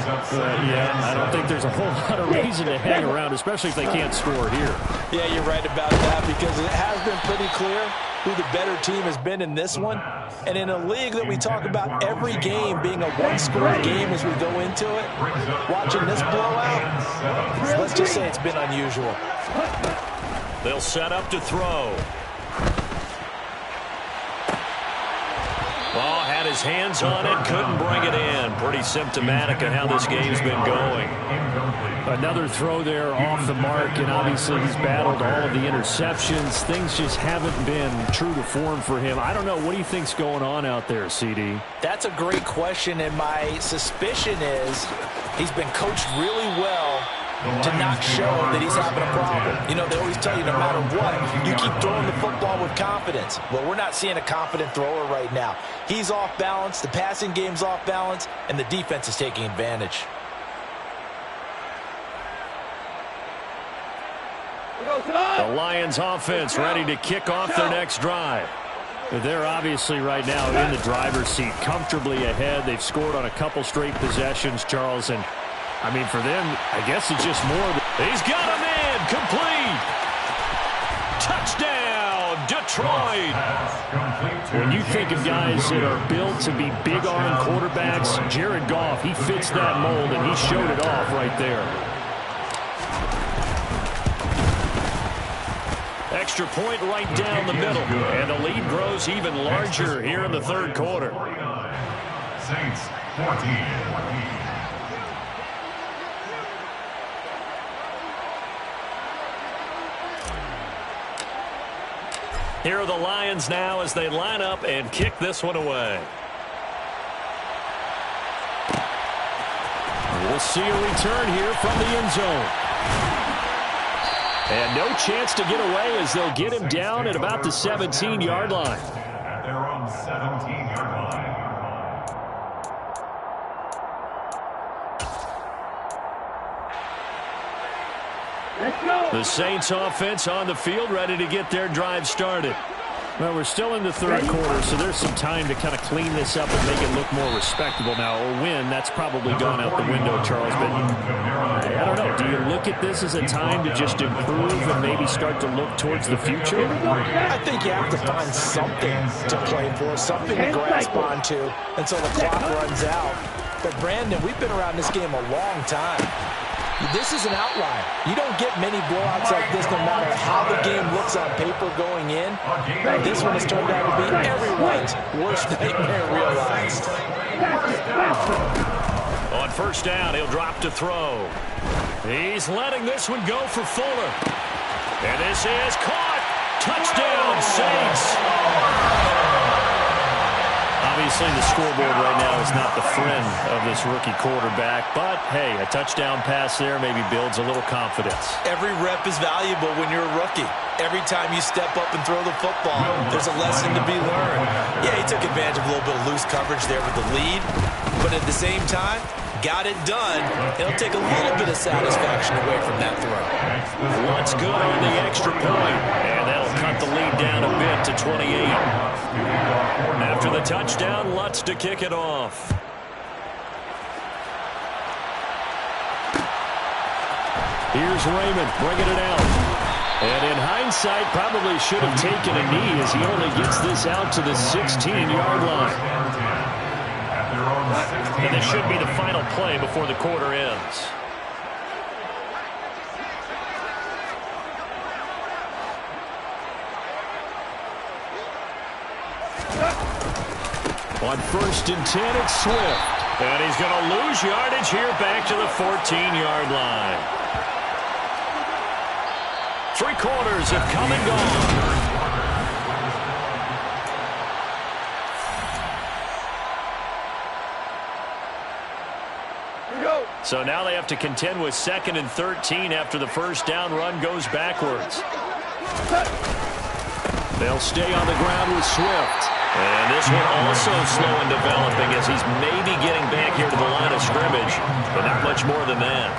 S3: Yeah, I don't think there's a whole lot of reason to hang around, especially if they can't score here.
S4: Yeah, you're right about that, because it has been pretty clear who the better team has been in this one. And in a league that we talk about every game being a one-score game as we go into it, watching this blowout, let's just say it's been unusual.
S8: They'll set up to throw. Ball had his hands on it, couldn't bring it in. Pretty symptomatic of how this game's been going.
S3: Another throw there off the mark, and obviously he's battled all of the interceptions. Things just haven't been true to form for him. I don't know. What do you think's going on out there, CD?
S4: That's a great question, and my suspicion is he's been coached really well to not show that he's having a problem. You know, they always tell you no matter what, you keep throwing the football with confidence. Well, we're not seeing a confident thrower right now. He's off balance, the passing game's off balance, and the defense is taking advantage.
S3: The Lions offense ready to kick off their next drive. They're obviously right now in the driver's seat, comfortably ahead. They've scored on a couple straight possessions, Charles, and I mean, for them, I guess it's just more.
S8: He's got a man, complete. Touchdown, Detroit.
S3: When you think of guys that are built to be big-arm quarterbacks, Jared Goff, he fits that mold, and he showed it off right there.
S8: Extra point right down the middle, and the lead grows even larger here in the third quarter.
S7: Saints 14.
S8: Here are the Lions now as they line up and kick this one away.
S3: We'll see a return here from the end zone. And no chance to get away as they'll get him down at about the 17-yard line.
S7: At their own 17-yard line.
S3: The Saints offense on the field, ready to get their drive started. Well, we're still in the third quarter, so there's some time to kind of clean this up and make it look more respectable. Now, a win, that's probably gone out the window, Charles. But I don't know. Do you look at this as a time to just improve and maybe start to look towards the future?
S4: I think you have to find something to play for, something to grasp onto until the clock runs out. But, Brandon, we've been around this game a long time. This is an outlier. You don't get many blowouts like this no matter how the game looks on paper going in. This one has turned out to be everyone's worst nightmare realized.
S8: On first down, he'll drop to throw. He's letting this one go for Fuller. And this is caught. Touchdown, Saints.
S3: Obviously, the scoreboard right now is not the friend of this rookie quarterback. But, hey, a touchdown pass there maybe builds a little confidence.
S4: Every rep is valuable when you're a rookie. Every time you step up and throw the football, there's a lesson to be learned. Yeah, he took advantage of a little bit of loose coverage there with the lead. But at the same time, got it done. It'll take a little bit of satisfaction away from that throw.
S8: What's good on the extra point? And that'll cut the lead down a bit to 28. After the touchdown, Lutz to kick it off.
S3: Here's Raymond bringing it out. And in hindsight, probably should have taken a knee as he only gets this out to the 16-yard line.
S8: And this should be the final play before the quarter ends.
S3: On 1st and 10, it's Swift.
S8: And he's going to lose yardage here back to the 14-yard line. 3 quarters have come and gone. So now they have to contend with 2nd and 13 after the first down run goes backwards.
S3: They'll stay on the ground with Swift.
S8: And this one also slow in developing as he's maybe getting back here to the line of scrimmage, but not much more than that.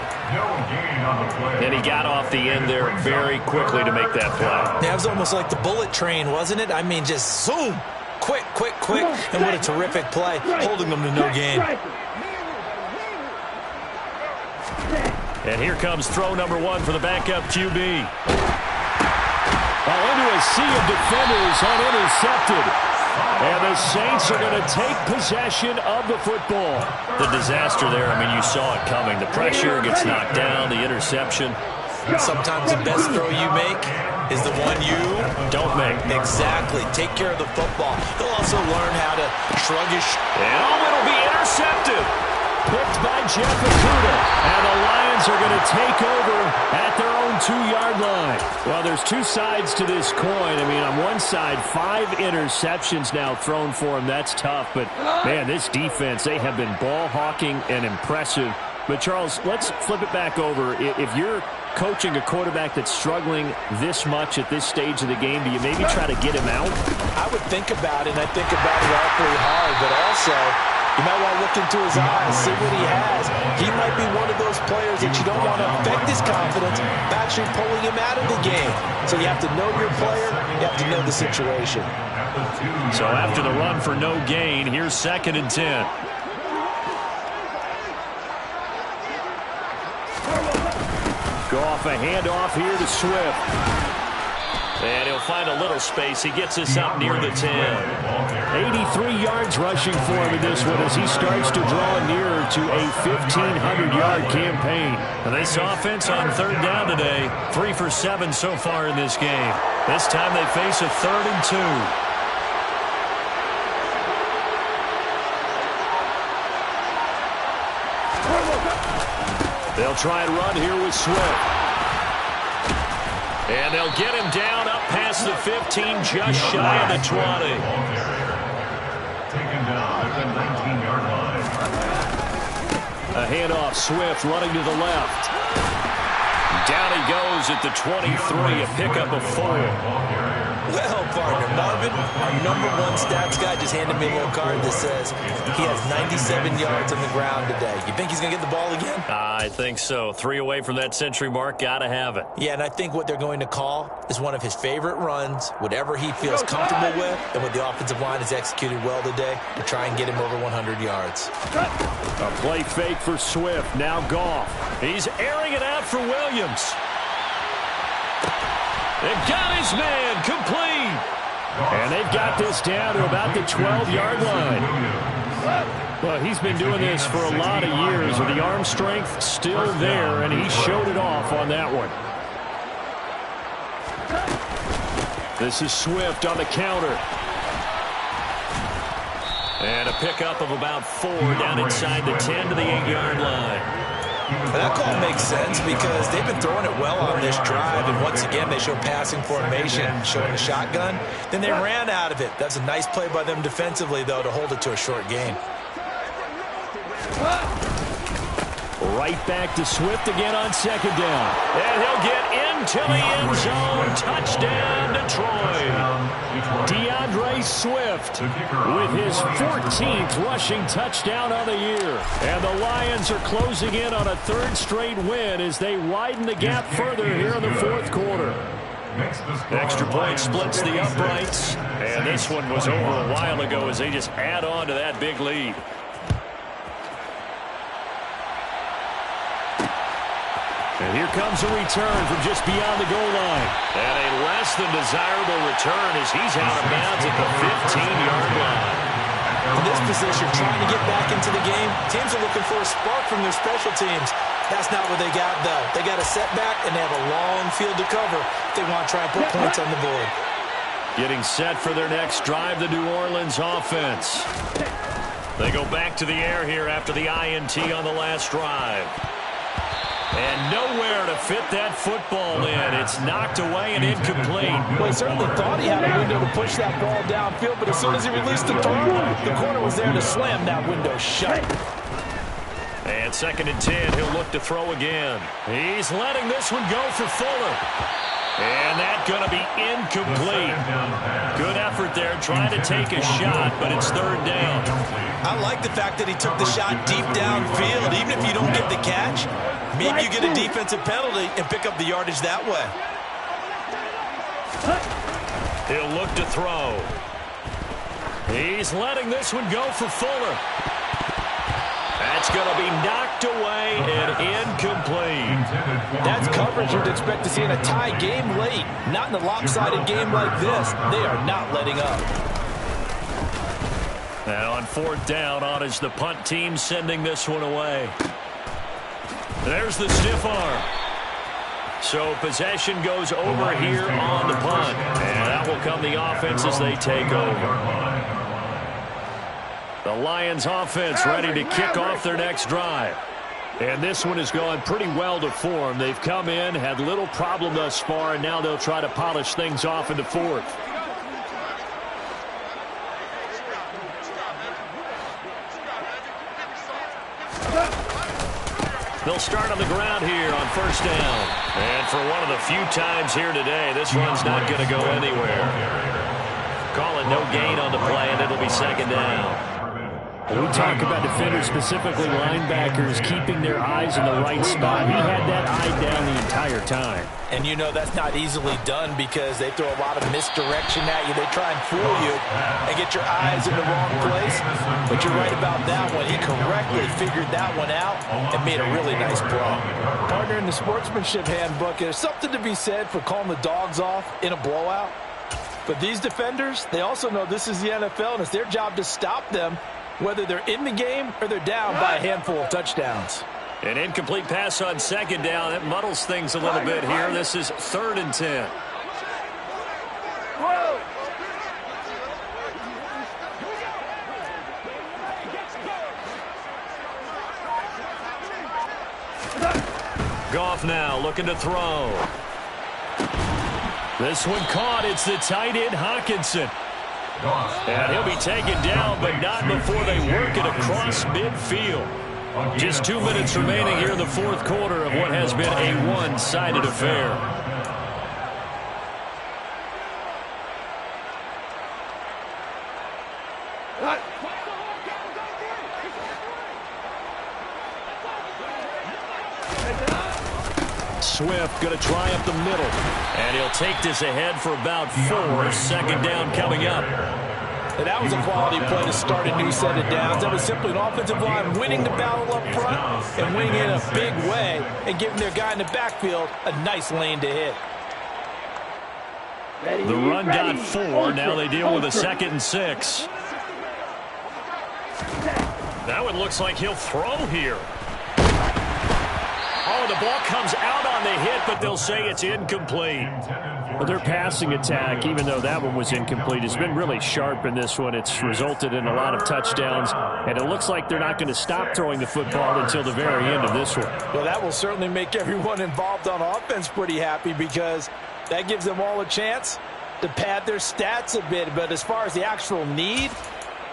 S3: And he got off the end there very quickly to make that play.
S4: That was almost like the bullet train, wasn't it? I mean, just zoom. Quick, quick, quick. And what a terrific play, holding them to no gain.
S8: And here comes throw number 1 for the backup QB.
S3: Into a sea of defenders unintercepted. And the Saints are going to take possession of the football.
S8: The disaster there, I mean, you saw it coming. The pressure gets knocked down, the interception.
S4: Sometimes the best throw you make is the one you
S8: don't make.
S4: Exactly. Take care of the football. He'll also learn how to shrug his
S8: and it'll be intercepted.
S3: Picked by Jeff Okudah. And the Lions are going to take over at their own 2-yard line. Well, there's 2 sides to this coin. I mean, on one side, 5 interceptions now thrown for him. That's tough. But, man, this defense, they have been ball hawking and impressive. But, Charles, let's flip it back over. If you're coaching a quarterback that's struggling this much at this stage of the game, do you maybe try to get him out?
S4: I would think about it, and I think about it awfully hard. But also, you might want to look into his eyes, see what he has. He might be one of those players that you don't want to affect his confidence by actually pulling him out of the game. So you have to know your player. You have to know the situation.
S8: So after the run for no gain, here's 2nd and 10.
S3: Goff a handoff here to Swift.
S8: And he'll find a little space. He gets us up near the 10.
S3: 83 yards rushing for him in this one as he starts to draw nearer to a 1,500-yard campaign.
S8: And this offense on 3rd down today, 3 for 7 so far in this game. This time they face a 3rd and 2.
S3: They'll try and run here with Swift.
S8: And they'll get him down up past the 15, just shy of the 20.
S7: Taken down at the 19-yard line.
S3: A handoff, Swift running to the left.
S8: Down he goes at the 23, a pickup of 4.
S4: Well, partner, Marvin, our #1 stats guy just handed me a little card that says he has 97 yards on the ground today. You think he's going to get the ball again?
S8: I think so. 3 away from that century mark. Got to have it.
S4: Yeah, and I think what they're going to call is one of his favorite runs, whatever he feels comfortable with, and what the offensive line has executed well today to try and get him over 100 yards.
S3: A play fake for Swift. Now Goff.
S8: He's airing it out for Williams. They've got his man complete.
S3: And they've got this down to about the 12-yard line. Well, he's been doing this for a lot of years, with the arm strength still there, and he showed it off on that one. This is Swift on the counter.
S8: And a pickup of about 4 down inside the 10 to the 8-yard line.
S4: That call makes sense because they've been throwing it well on this drive, and once again they show passing formation, showing the shotgun. Then they ran out of it. That's a nice play by them defensively, though, to hold it to a short gain.
S3: Right back to Swift again on 2nd down.
S8: And he'll get into the end zone. Touchdown, Detroit.
S3: DeAndre Swift with his 14th rushing touchdown on the year. And the Lions are closing in on a 3rd straight win as they widen the gap further here in the 4th quarter. Extra point splits the uprights. And this one was over a while ago as they just add on to that big lead. And here comes a return from just beyond the goal line. And a less than desirable return as he's out of bounds at the 15-yard line.
S4: In this position, trying to get back into the game, teams are looking for a spark from their special teams. That's not what they got, though. They got a setback, and they have a long field to cover if they want to try and put points on the board.
S3: Getting set for their next drive, the New Orleans offense. They go back to the air here after the INT on the last drive. And nowhere to fit that football in. It's knocked away and incomplete.
S6: Well, he certainly thought he had a window to push that ball downfield, but as soon as he released the throw, the corner was there to slam that window shut.
S3: And 2nd and 10, he'll look to throw again. He's letting this one go for Fuller. And that's going to be incomplete. Good effort there, trying to take a shot, but it's 3rd down.
S4: I like the fact that he took the shot deep downfield. Even if you don't get the catch, maybe you get a defensive penalty and pick up the yardage that way.
S3: He'll look to throw. He's letting this one go for Fuller. That's going to be knocked away and incomplete.
S6: That's coverage you'd expect to see in a tie game late. Not in a lopsided game like this. They are not letting up.
S3: Now on 4th down, on is the punt team sending this one away. There's the stiff arm. So possession goes over here on the punt. And that will come the offense as they take over. The Lions offense ready to kick off their next drive. And this one has gone pretty well to form. They've come in, had little problem thus far, and now they'll try to polish things off in the 4th. They'll start on the ground here on 1st down. And for one of the few times here today, this run's not going to go anywhere. Call it no gain on the play, and it'll be 2nd down. We talk about defenders, specifically linebackers, keeping their eyes in the right spot. He had that eye down the entire time.
S4: And you know that's not easily done because they throw a lot of misdirection at you. They try and fool you and get your eyes in the wrong place. But you're right about that one. He correctly figured that one out and made a really nice play.
S6: Partner, in the sportsmanship handbook, there's something to be said for calling the dogs off in a blowout. But these defenders, they also know this is the NFL, and it's their job to stop them, whether they're in the game or they're down by a handful of touchdowns.
S3: An incomplete pass on 2nd down. It muddles things a little bit here. This is 3rd and 10. Goff now looking to throw. This one caught. It's the tight end Hockenson. And he'll be taken down, but not before they work it across midfield. Just 2 minutes remaining here in the 4th quarter of what has been a one-sided affair. Swift going to try up the middle. And he'll take this ahead for about 4. 2nd down coming up.
S6: And that was a quality play to start a new set of downs. That was simply an offensive line winning the battle up front and winning in a big way and giving their guy in the backfield a nice lane to hit.
S3: The run got 4. Now they deal with a 2nd and 6. That one looks like he'll throw here. Oh, the ball comes out on the hit, but they'll say it's incomplete. Well, their passing attack, even though that one was incomplete, has been really sharp in this one. It's resulted in a lot of touchdowns, and it looks like they're not going to stop throwing the football until the very end of this one.
S6: Well, that will certainly make everyone involved on offense pretty happy because that gives them all a chance to pad their stats a bit. But as far as the actual need,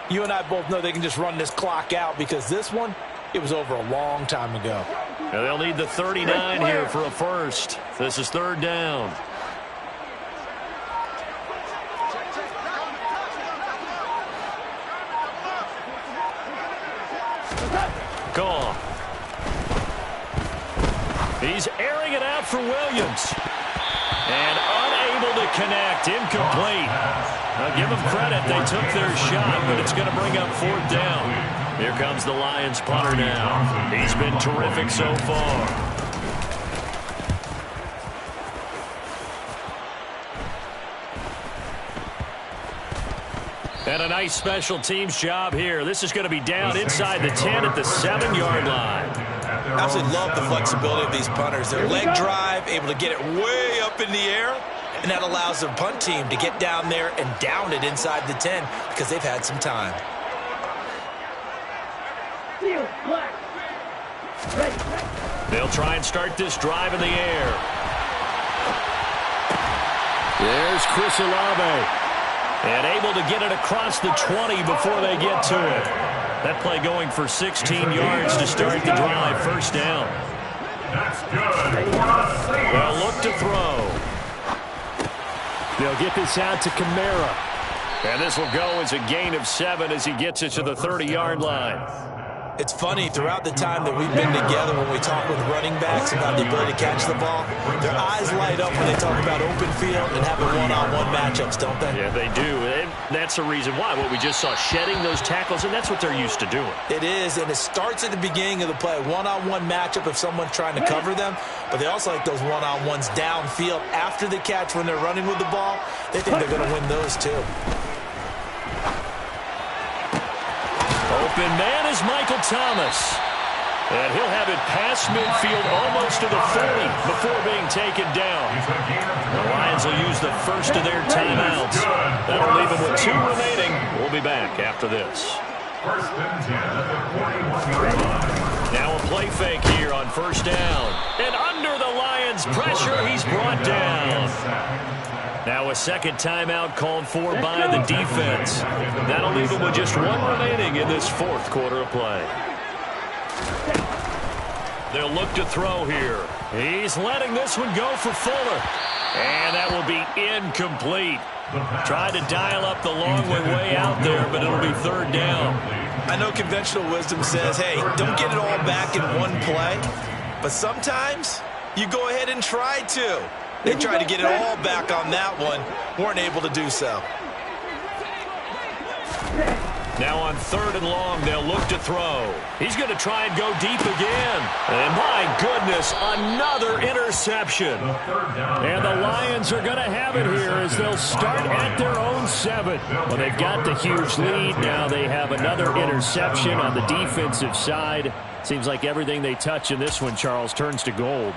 S6: you and I both know they can just run this clock out because this one, it was over a long time ago.
S3: Now they'll need the 39 here for a first. This is 3rd down. Goff. He's airing it out for Williams. And unable
S8: to connect. Incomplete. Now give them credit. They took their shot, but it's going to bring up 4th down. Here comes the Lions punter now. He's been terrific so far. And a nice special teams job here. This is going to be down inside the 10 at the 7-yard line.
S4: Absolutely love the flexibility of these punters. Their leg drive, able to get it way up in the air, and that allows the punt team to get down there and down it inside the 10 because they've had some time.
S8: They'll try and start this drive in the air. There's Chris Olave. And able to get it across the 20 before they get to it. That play going for 16 yards to start the drive. 1st down.
S7: That's good.
S8: They'll look to throw.
S3: They'll get this out to Kamara. And this will go as a gain of 7 as he gets it to the 30-yard line.
S4: It's funny, throughout the time that we've been together, when we talk with running backs about the ability to catch the ball, their eyes light up when they talk about open field and having one-on-one matchups, don't they?
S8: Yeah, they do. And that's the reason why. What we just saw, shedding those tackles, and that's what they're used to doing.
S4: It is, and it starts at the beginning of the play. One-on-one matchup if someone's trying to cover them, but they also like those one-on-ones downfield after the catch when they're running with the ball. They think they're going to win those, too.
S8: Open man is Michael Thomas. And he'll have it past midfield almost to the 40 before being taken down. The Lions will use the first of their timeouts. That'll leave them with 2 remaining. We'll be back after this.
S7: 1st and 10 at the 41-yard line.
S8: Now a play fake here on 1st down. And under the Lions' pressure, he's brought down. Now a second timeout called for by the defense. That'll leave them with just 1 remaining in this 4th quarter of play. They'll look to throw here. He's letting this one go for Fuller. And that will be incomplete. Tried to dial up the long way out there, but it'll be 3rd down.
S4: I know conventional wisdom says, hey, don't get it all back in one play. But sometimes you go ahead and try to. They tried to get it all back on that one. Weren't able to do so.
S8: Now on 3rd and long, they'll look to throw. He's going to try and go deep again. And my goodness, another interception.
S3: And the Lions are going to have it here as they'll start at their own 7. Well, they've got the huge lead. Now they have another interception on the defensive side. Seems like everything they touch in this one, Charles, turns to gold.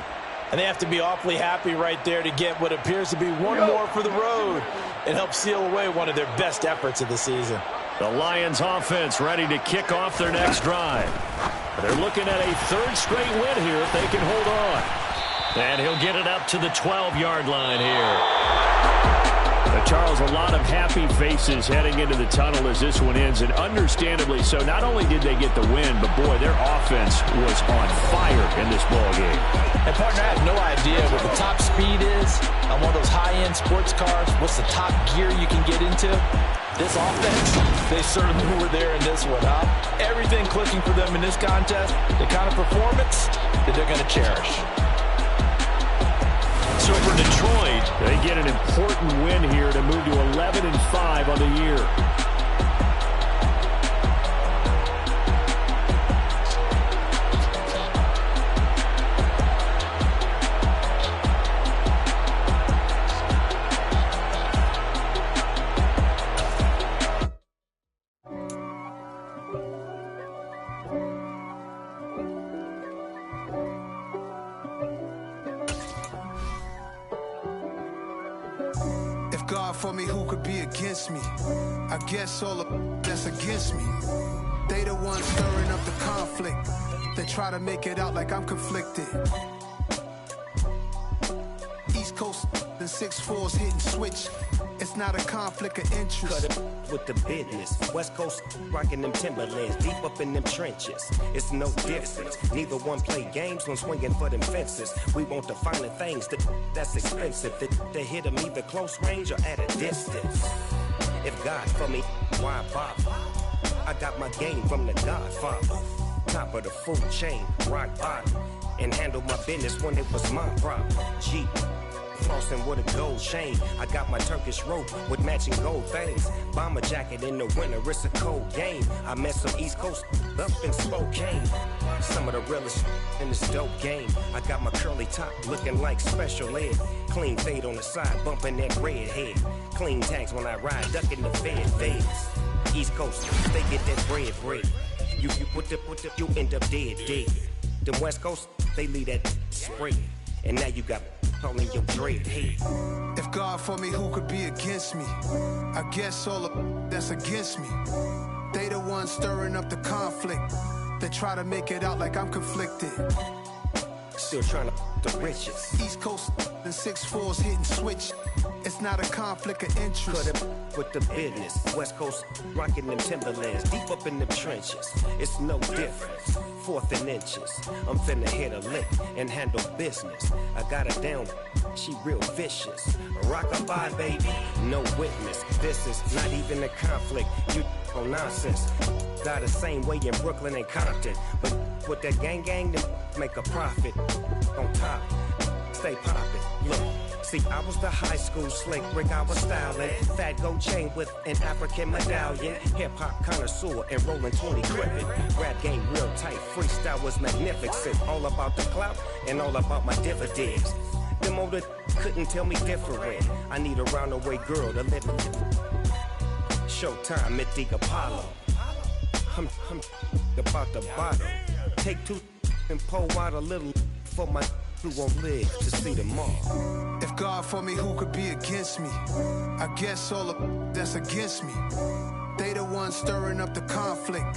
S4: And they have to be awfully happy right there to get what appears to be one more for the road and help seal away one of their best efforts of the season.
S8: The Lions offense ready to kick off their next drive. They're looking at a 3rd straight win here if they can hold on. And he'll get it up to the 12-yard line here. Charles, a lot of happy faces heading into the tunnel as this one ends, and understandably so. Not only did they get the win, but boy, their offense was on fire in this ball game.
S4: And partner, I have no idea what the top speed is on one of those high-end sports cars. What's the top gear you can get into? This offense, they certainly were there in this one, huh? Everything clicking for them in this contest, the kind of performance that they're going to cherish.
S8: So for Detroit,
S3: they get an important win here to move to 11-5 on the year.
S9: For me, who could be against me? I guess all of that's against me. They the ones stirring up the conflict. They try to make it out like I'm conflicted. East Coast and 6'4's hitting switch. It's not a conflict of interest.
S10: Cut it with the business. West Coast rocking them Timberlands, deep up in them trenches. It's no difference. Neither one play games when swinging for them fences. We want the finer things that's expensive. That hit them either close range or at a distance. If God for me, why bother? I got my game from the Godfather. Top of the food chain, rock bottom. And handle my business when it was my problem. G. flossing with a gold chain. I got my Turkish rope with matching gold things. Bomber jacket in the winter, it's a cold game. I met some East Coast up in Spokane. Some of the realest in this dope game. I got my curly top looking like special ed. Clean fade on the side, bumping that red head. Clean tags when I ride, ducking the feds. East Coast, they get that bread. You you end up dead. Them West Coast, they leave that spread. And now you got all in your dread head.
S9: If God for me, who could be against me? I guess all that's against me. They the ones stirring up the conflict. They try to make it out like I'm conflicted.
S10: Still trying to the riches.
S9: East Coast and 6'4s hitting switch. It's not a conflict of interest.
S10: Cut it with the business. West Coast rocking them Timberlands. Deep up in the trenches. It's no difference. 4th and inches. I'm finna hit a lick and handle business. I got her down. She real vicious. Rock-a-bye, baby. No witness. This is not even a conflict. You on nonsense. Got the same way in Brooklyn and Compton. But with that gang, then make a profit. On top. Stay poppin'. Look. See, I was the high school slick Rick, I was styling. Fat gold chain with an African medallion. Hip-hop connoisseur and rolling 20 crippin'. Rap game real tight, freestyle was magnificent. All about the clout and all about my dividends. Them older couldn't tell me different. I need a roundaway girl to let me. Showtime at the Apollo. I'm about the bottom. Take 2 and pour out a little for my who won't live to see tomorrow.
S9: If God for me, who could be against me? I guess all that's against me. They the ones stirring up the conflict.